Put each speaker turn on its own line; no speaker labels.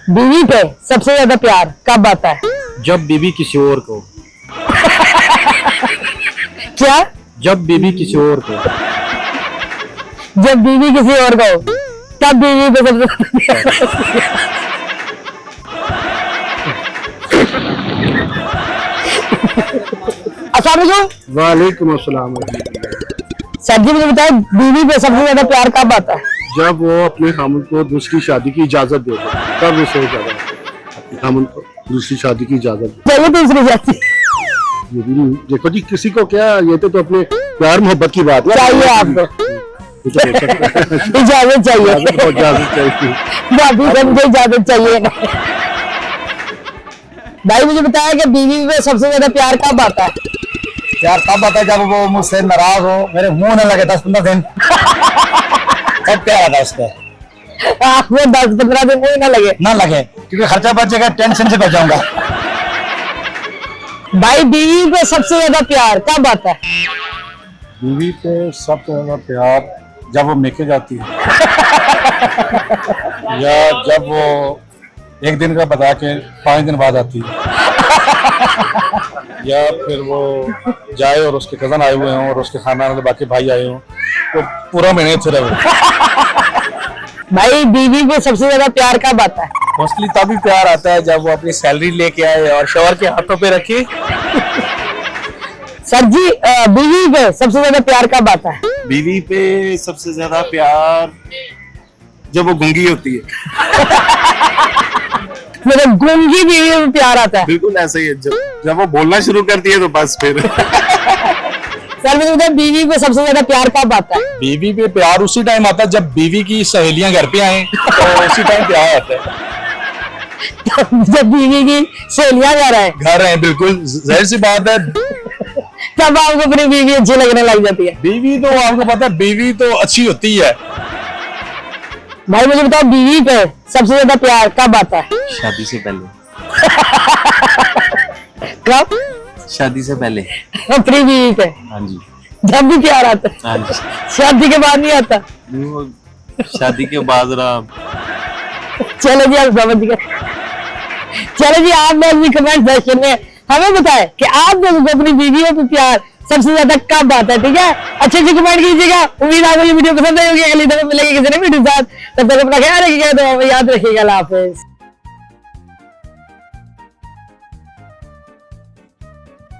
बीवी पे सबसे ज्यादा प्यार कब आता है?
जब बीवी किसी और को।
क्या?
जब बीवी किसी और को।
जब बीवी किसी और को, तब बीवी पे सबसे ज्यादा अस्सलाम वालेकुम।
वालेकुम अस्सलाम।
सर जी मुझे बताए बीवी पे सबसे ज्यादा प्यार कब आता है?
जब वो अपने खामन को दूसरी शादी की इजाजत दे दे, तब उसे ज्यादा अपने खामन को दूसरी शादी की इजाजत दे।
चाहिए दूसरी शादी?
ये भी नहीं, देखो जी किसी को क्या, ये तो अपने प्यार मोहब्बत की बात है।
चाहिए आपको
ये तो हो सकता है।
इजाजत चाहिए।
इजाजत चाहिए।
भाभी से मुझे इजाजत चाहिए। भाई मुझे बताया कि बीवी पे सबसे ज्यादा प्यार कब आता है?
यार तब आता है जब वो मुझसे नाराज हो, मेरे मुंह न लगे 10-15 दिन। तब प्यार आता है उसका।
आपको 10-15 दिन मुझे ना लगे?
ना लगे क्योंकि खर्चा बच जाएगा, टेंशन से बच जाऊंगा।
भाई बीवी पे सबसे ज्यादा प्यार कब आता है?
बीवी पे सबसे ज्यादा प्यार जब वो मेके जाती है, या जब वो एक दिन का बता के 5 दिन बाद आती है, या फिर वो जाए और उसके कजन आए हुए हों और उसके खानदान के बाकी भाई आए हों, तो पूरा महीने से रहे।
भाई बीवी पे सबसे ज्यादा प्यार कब आता है?
मोस्टली तभी प्यार आता है जब वो अपनी सैलरी लेके आए और शोहर के हाथों पे रखे।
सर जी बीवी पे सबसे ज्यादा प्यार कब आता है?
बीवी पे सबसे ज्यादा प्यार जब वो गूंगी होती है।
मतलब गूंगी बीवी पे प्यार आता है?
बिल्कुल ऐसा ही है, जब वो बोलना शुरू करती है तो बस फिर।
सर मुझे बताया बीवी पे सबसे ज्यादा प्यार कब आता है?
बीवी पे प्यार उसी टाइम आता है जब बीवी की सहेलियां घर पे आए, तो उसी टाइम प्यार आता है।
जब बीवी की सहेलियां
घर है, बिल्कुल जाहिर सी बात है।
तब आपको अपनी बीवी अच्छी लगने लग जाती है?
बीवी तो आपको पता है, बीवी तो अच्छी होती है।
भाई मुझे बताओ बीवी पे सबसे ज्यादा प्यार कब आता है?
शादी से पहले।
कब?
शादी से पहले।
अपनी बीवी पे
हाँ जी।
जब भी प्यार आता है?
हाँ जी।
शादी के बाद नहीं आता?
वो शादी के बाद रहा।
चलो जी आप समझ गए। चलो जी आप लोग भी कमेंट सेक्शन में हमें बताएं कि आप लोगों को अपनी बीवियों पे प्यार सबसे ज्यादा कब आता है। ठीक है, अच्छे अच्छे कमेंट कीजिएगा। उम्मीद आपको ये वीडियो पसंद आई होगी। अगली दफा मिलेंगे किसी नई वीडियो के साथ, तब तक अपना ख्याल रखिएगा, तो याद रखिएगा। अल्लाह हाफिज।